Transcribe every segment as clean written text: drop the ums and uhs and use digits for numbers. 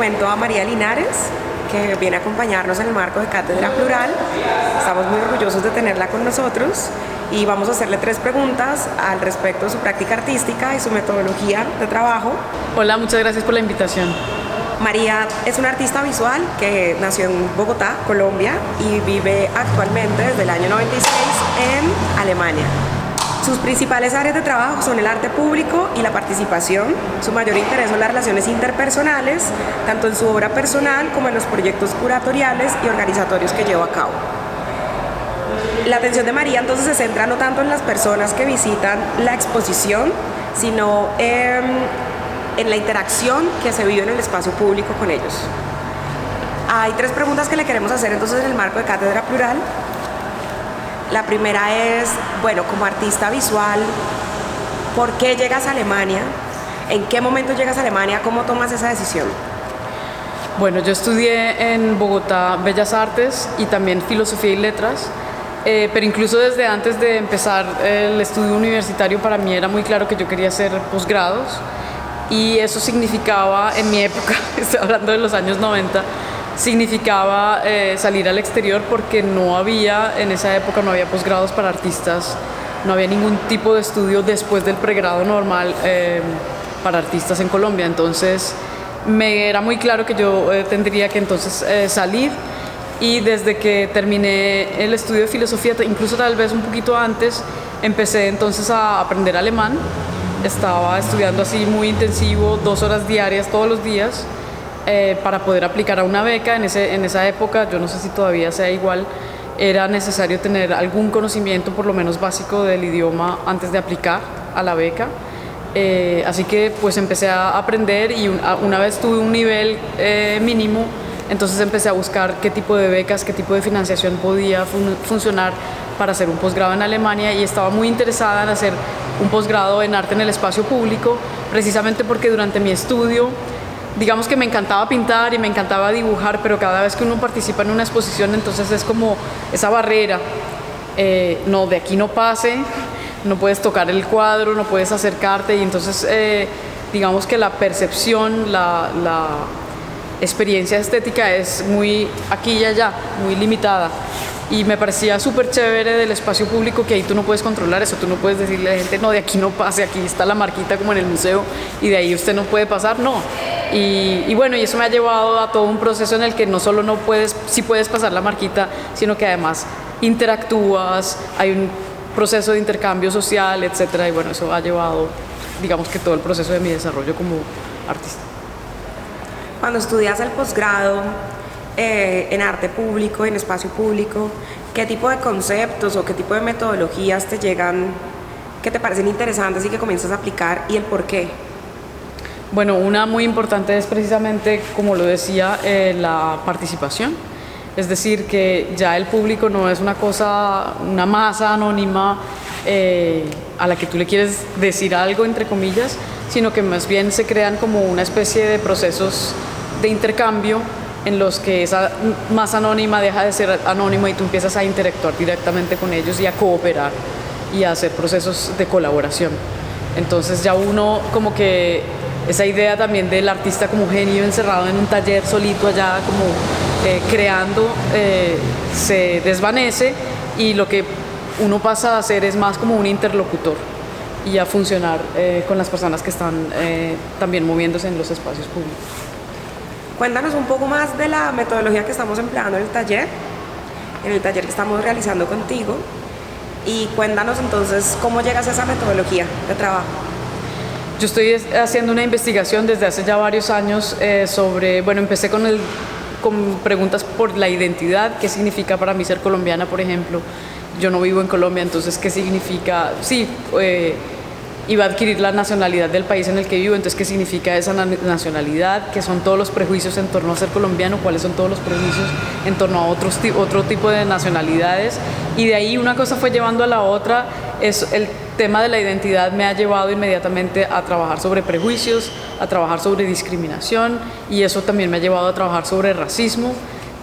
momento a María Linares, que viene a acompañarnos en el marco de Cátedra Plural. Estamos muy orgullosos de tenerla con nosotros y vamos a hacerle 3 preguntas al respecto de su práctica artística y su metodología de trabajo. Hola, muchas gracias por la invitación. María es una artista visual que nació en Bogotá, Colombia, y vive actualmente desde el año 96 en Alemania. Sus principales áreas de trabajo son el arte público y la participación. Su mayor interés son las relaciones interpersonales, tanto en su obra personal como en los proyectos curatoriales y organizatorios que lleva a cabo. La atención de María entonces se centra no tanto en las personas que visitan la exposición, sino en la interacción que se vive en el espacio público con ellos. Hay 3 preguntas que le queremos hacer entonces en el marco de Cátedra Plural. La primera es, bueno, como artista visual, ¿por qué llegas a Alemania? ¿En qué momento llegas a Alemania? ¿Cómo tomas esa decisión? Bueno, yo estudié en Bogotá Bellas Artes y también Filosofía y Letras, pero incluso desde antes de empezar el estudio universitario para mí era muy claro que yo quería hacer posgrados y eso significaba, en mi época, estoy hablando de los años 90, significaba salir al exterior porque en esa época no había posgrados para artistas, no había ningún tipo de estudio después del pregrado normal para artistas en Colombia. Entonces me era muy claro que yo tendría que entonces salir, y desde que terminé el estudio de filosofía, incluso tal vez un poquito antes, empecé entonces a aprender alemán. Estaba estudiando así muy intensivo, 2 horas diarias todos los días, para poder aplicar a una beca. En esa época, yo no sé si todavía sea igual, era necesario tener algún conocimiento por lo menos básico del idioma antes de aplicar a la beca. Así que pues empecé a aprender y una vez tuve un nivel mínimo, entonces empecé a buscar qué tipo de becas, qué tipo de financiación podía funcionar para hacer un posgrado en Alemania, y estaba muy interesada en hacer un posgrado en arte en el espacio público, precisamente porque durante mi estudio, digamos que me encantaba pintar y me encantaba dibujar, pero cada vez que uno participa en una exposición, entonces es como esa barrera, no, de aquí no pase, no puedes tocar el cuadro, no puedes acercarte, y entonces digamos que la percepción, la experiencia estética es muy aquí y allá, muy limitada. Y me parecía súper chévere del espacio público que ahí tú no puedes controlar eso, tú no puedes decirle a la gente, no, de aquí no pase, aquí está la marquita como en el museo y de ahí usted no puede pasar, no. Y bueno, y eso me ha llevado a todo un proceso en el que no solo sí puedes pasar la marquita, sino que además interactúas, hay un proceso de intercambio social, etcétera, y bueno, eso ha llevado, digamos que todo el proceso de mi desarrollo como artista. Cuando estudias el posgrado en arte público, en espacio público, ¿qué tipo de conceptos o qué tipo de metodologías te llegan, que te parecen interesantes y que comienzas a aplicar, y el por qué? Bueno, una muy importante es precisamente, como lo decía, la participación. Es decir, que ya el público no es una masa anónima a la que tú le quieres decir algo, entre comillas, sino que más bien se crean como una especie de procesos de intercambio en los que esa masa anónima deja de ser anónima y tú empiezas a interactuar directamente con ellos y a cooperar y a hacer procesos de colaboración. Entonces ya uno como que esa idea también del artista como genio encerrado en un taller solito allá como creando se desvanece, y lo que uno pasa a hacer es más como un interlocutor y a funcionar con las personas que están también moviéndose en los espacios públicos. Cuéntanos un poco más de la metodología que estamos empleando en el taller que estamos realizando contigo, y cuéntanos entonces cómo llegas a esa metodología de trabajo. Yo estoy haciendo una investigación desde hace ya varios años empecé con preguntas por la identidad, qué significa para mí ser colombiana, por ejemplo. Yo no vivo en Colombia, entonces qué significa, iba a adquirir la nacionalidad del país en el que vivo, entonces qué significa esa nacionalidad, qué son todos los prejuicios en torno a ser colombiano, cuáles son todos los prejuicios en torno a otro tipo de nacionalidades, y de ahí una cosa fue llevando a la otra. El tema de la identidad me ha llevado inmediatamente a trabajar sobre prejuicios, a trabajar sobre discriminación, y eso también me ha llevado a trabajar sobre racismo.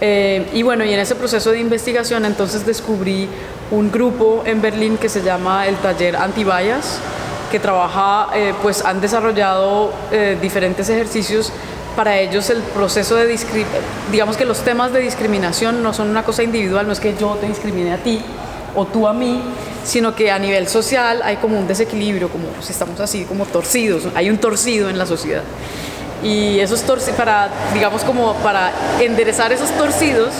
Y en ese proceso de investigación entonces descubrí un grupo en Berlín que se llama el Taller Anti-Bias, que trabaja, han desarrollado diferentes ejercicios para ellos el proceso de digamos que los temas de discriminación no son una cosa individual, no es que yo te discrimine a ti o tú a mí, sino que a nivel social hay como un desequilibrio, como si estamos así como torcidos, hay un torcido en la sociedad. Y esos torcidos, digamos como para enderezar esos torcidos,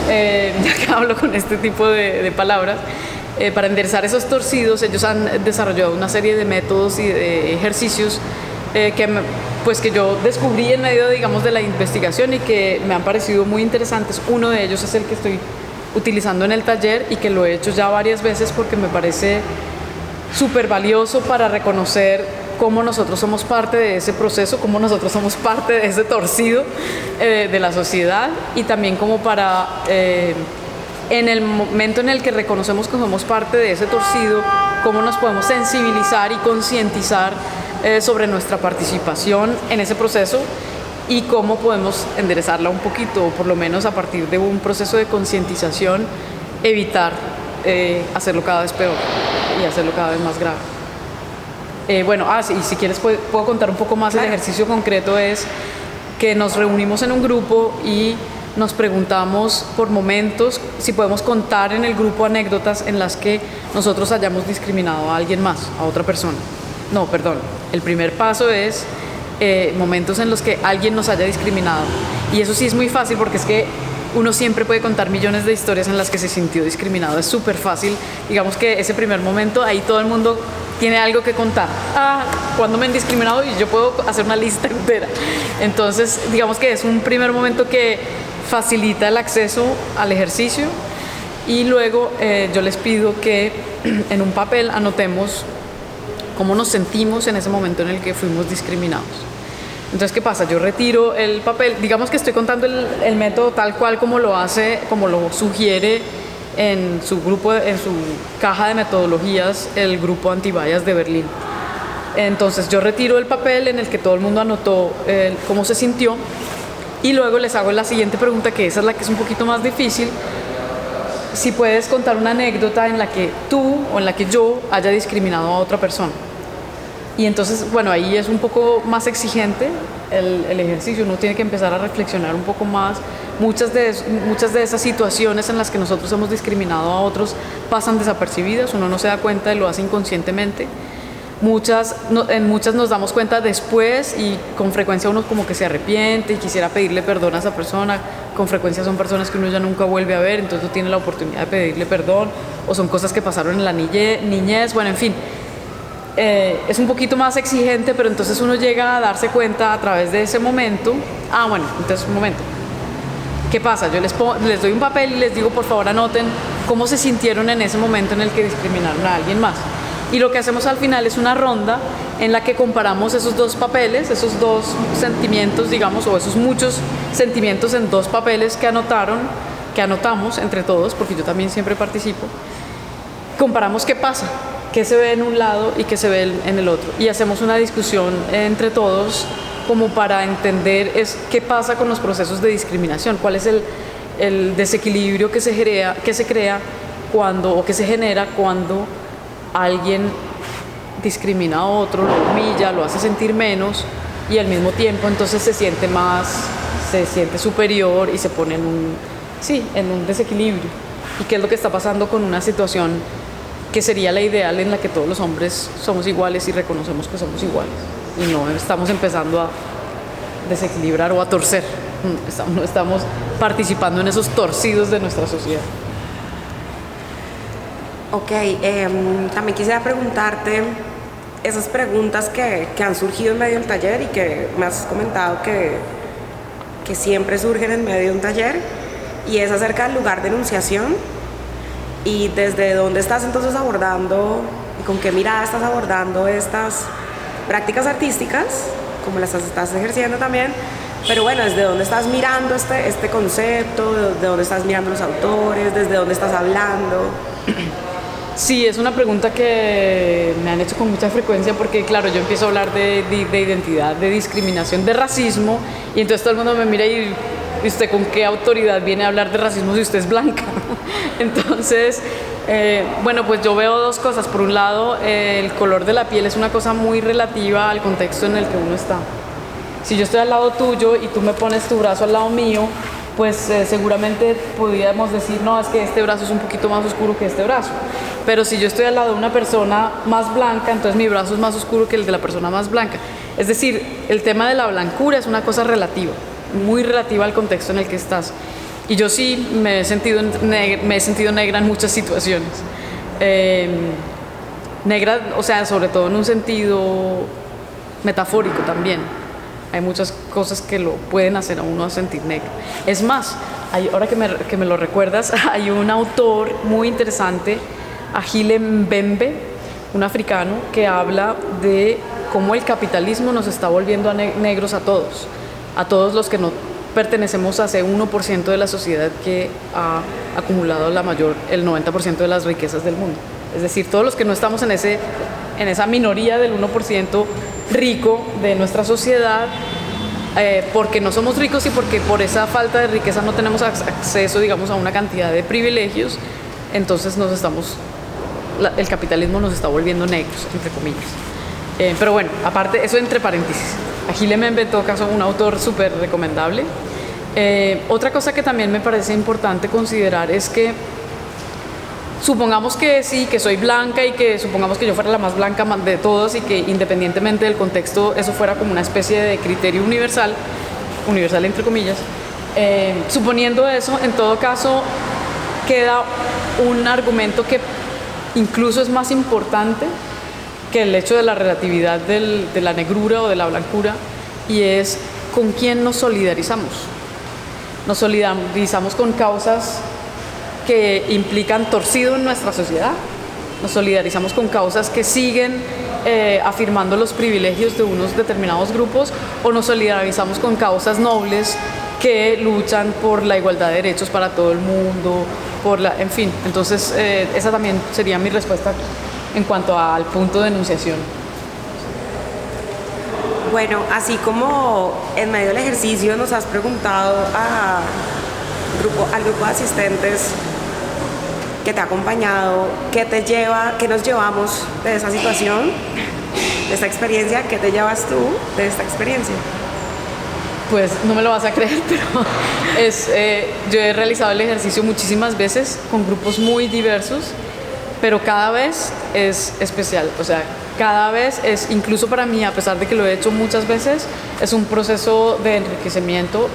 ya que hablo con este tipo de palabras, para enderezar esos torcidos, ellos han desarrollado una serie de métodos y de ejercicios que yo descubrí en medio, digamos, de la investigación y que me han parecido muy interesantes. Uno de ellos es el que estoy utilizando en el taller y que lo he hecho ya varias veces porque me parece súper valioso para reconocer cómo nosotros somos parte de ese proceso, cómo nosotros somos parte de ese torcido de la sociedad, y también como para, en el momento en el que reconocemos que somos parte de ese torcido, cómo nos podemos sensibilizar y concientizar sobre nuestra participación en ese proceso y cómo podemos enderezarla un poquito, o por lo menos a partir de un proceso de concientización evitar hacerlo cada vez peor y hacerlo cada vez más grave. Sí, y si quieres puedo contar un poco más. Claro. El ejercicio concreto es que nos reunimos en un grupo y nos preguntamos por momentos si podemos contar en el grupo anécdotas en las que nosotros hayamos discriminado a alguien más, a otra persona. No, perdón. El primer paso es momentos en los que alguien nos haya discriminado. Y eso sí es muy fácil porque es que uno siempre puede contar millones de historias en las que se sintió discriminado. Es súper fácil. Digamos que ese primer momento, ahí todo el mundo tiene algo que contar. Cuando me han discriminado, y yo puedo hacer una lista entera. Entonces, digamos que es un primer momento que facilita el acceso al ejercicio. Y luego yo les pido que en un papel anotemos cómo nos sentimos en ese momento en el que fuimos discriminados. Entonces, ¿qué pasa? Yo retiro el papel, digamos que estoy contando el método tal cual como lo sugiere en su grupo, en su caja de metodologías, el grupo Antibias de Berlín. Entonces, yo retiro el papel en el que todo el mundo anotó cómo se sintió, y luego les hago la siguiente pregunta, que esa es la que es un poquito más difícil. Si puedes contar una anécdota en la que tú o en la que yo haya discriminado a otra persona. Y entonces, ahí es un poco más exigente el ejercicio. Uno tiene que empezar a reflexionar un poco más. Muchas de esas situaciones en las que nosotros hemos discriminado a otros pasan desapercibidas. Uno no se da cuenta y lo hace inconscientemente. En muchas nos damos cuenta después, y con frecuencia uno como que se arrepiente y quisiera pedirle perdón a esa persona. Con frecuencia son personas que uno ya nunca vuelve a ver, entonces no tiene la oportunidad de pedirle perdón, o son cosas que pasaron en la niñez. En fin, es un poquito más exigente, pero entonces uno llega a darse cuenta a través de ese momento. Entonces un momento, ¿qué pasa? Yo les doy un papel y les digo, por favor anoten cómo se sintieron en ese momento en el que discriminaron a alguien más. Y lo que hacemos al final es una ronda en la que comparamos esos dos papeles, esos dos sentimientos, digamos, o esos muchos sentimientos en dos papeles que anotamos entre todos, porque yo también siempre participo. Comparamos qué pasa, qué se ve en un lado y qué se ve en el otro. Y hacemos una discusión entre todos como para entender qué pasa con los procesos de discriminación, cuál es el desequilibrio que se crea cuando, o que se genera cuando alguien discrimina a otro, lo humilla, lo hace sentir menos, y al mismo tiempo entonces se siente superior y se pone en un desequilibrio. ¿Y qué es lo que está pasando con una situación que sería la ideal, en la que todos los hombres somos iguales y reconocemos que somos iguales? Y no estamos empezando a desequilibrar o a torcer, no estamos participando en esos torcidos de nuestra sociedad. Ok, también quisiera preguntarte esas preguntas que han surgido en medio del taller y que me has comentado que siempre surgen en medio de un taller, y es acerca del lugar de enunciación y desde dónde estás entonces abordando y con qué mirada estás abordando estas prácticas artísticas, como las estás ejerciendo también, pero desde dónde estás mirando este concepto, de dónde estás mirando los autores, desde dónde estás hablando. Sí, es una pregunta que me han hecho con mucha frecuencia, porque claro, yo empiezo a hablar de identidad, de discriminación, de racismo, y entonces todo el mundo me mira y ¿usted con qué autoridad viene a hablar de racismo si usted es blanca? Entonces, pues yo veo dos cosas. Por un lado, el color de la piel es una cosa muy relativa al contexto en el que uno está. Si yo estoy al lado tuyo y tú me pones tu brazo al lado mío, pues seguramente podríamos decir, no, es que este brazo es un poquito más oscuro que este brazo. Pero si yo estoy al lado de una persona más blanca, entonces mi brazo es más oscuro que el de la persona más blanca. Es decir, el tema de la blancura es una cosa relativa, muy relativa al contexto en el que estás. Y yo sí me he sentido negra en muchas situaciones. Negra, o sea, sobre todo en un sentido metafórico también. Hay muchas cosas que lo pueden hacer a uno sentir negro. Es más, ahora que me lo recuerdas, hay un autor muy interesante, Achille Mbembe, un africano, que habla de cómo el capitalismo nos está volviendo negros a todos los que no pertenecemos a ese 1% de la sociedad que ha acumulado el 90% de las riquezas del mundo. Es decir, todos los que no estamos en esa minoría del 1% rico de nuestra sociedad, porque no somos ricos y porque por esa falta de riqueza no tenemos acceso, digamos, a una cantidad de privilegios, entonces el capitalismo nos está volviendo negros, entre comillas. Pero bueno, aparte, eso entre paréntesis. Achille Mbembe, en todo caso, un autor súper recomendable. Otra cosa que también me parece importante considerar es que supongamos que sí, que soy blanca y que supongamos que yo fuera la más blanca de todos y que independientemente del contexto eso fuera como una especie de criterio universal entre comillas. Suponiendo eso, en todo caso queda un argumento que incluso es más importante que el hecho de la relatividad de la negrura o de la blancura, y es con quién nos solidarizamos. Nos solidarizamos con causas que implican torcido en nuestra sociedad, nos solidarizamos con causas que siguen afirmando los privilegios de unos determinados grupos, o nos solidarizamos con causas nobles que luchan por la igualdad de derechos para todo el mundo, en fin. Entonces esa también sería mi respuesta en cuanto al punto de enunciación. Bueno, así como en medio del ejercicio nos has preguntado al grupo de asistentes que te ha acompañado, ¿qué nos llevamos de esa situación, de esta experiencia? ¿Qué te llevas tú de esta experiencia? Pues no me lo vas a creer, pero yo he realizado el ejercicio muchísimas veces con grupos muy diversos, pero cada vez es especial. O sea, cada vez es, incluso para mí, a pesar de que lo he hecho muchas veces, es un proceso de enriquecimiento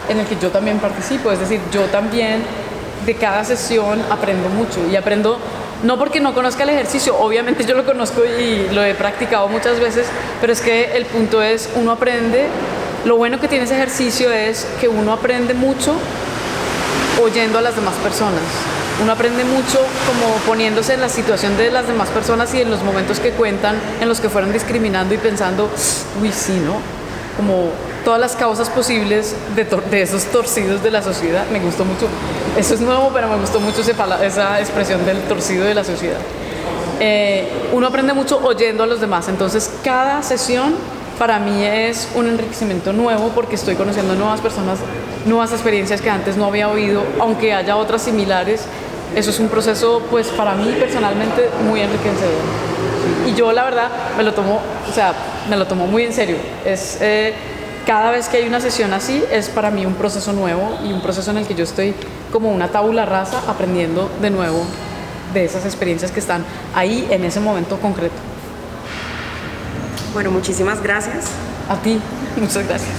en el que yo también participo. Es decir, yo también de cada sesión aprendo mucho, y aprendo no porque no conozca el ejercicio, obviamente yo lo conozco y lo he practicado muchas veces, pero es que el punto es, uno aprende. Lo bueno que tiene ese ejercicio es que uno aprende mucho oyendo a las demás personas. Uno aprende mucho como poniéndose en la situación de las demás personas y en los momentos que cuentan en los que fueron discriminando y pensando, uy, sí, ¿no? Como todas las causas posibles de esos torcidos de la sociedad. Me gustó mucho, eso es nuevo, pero me gustó mucho esa expresión del torcido de la sociedad. Uno aprende mucho oyendo a los demás, entonces cada sesión para mí es un enriquecimiento nuevo porque estoy conociendo nuevas personas, nuevas experiencias que antes no había oído, aunque haya otras similares. Eso es un proceso, pues para mí personalmente, muy enriquecedor. Y yo la verdad me lo tomo muy en serio. Cada vez que hay una sesión así es para mí un proceso nuevo y un proceso en el que yo estoy como una tabula rasa aprendiendo de nuevo de esas experiencias que están ahí en ese momento concreto. Bueno, muchísimas gracias. A ti, muchas gracias.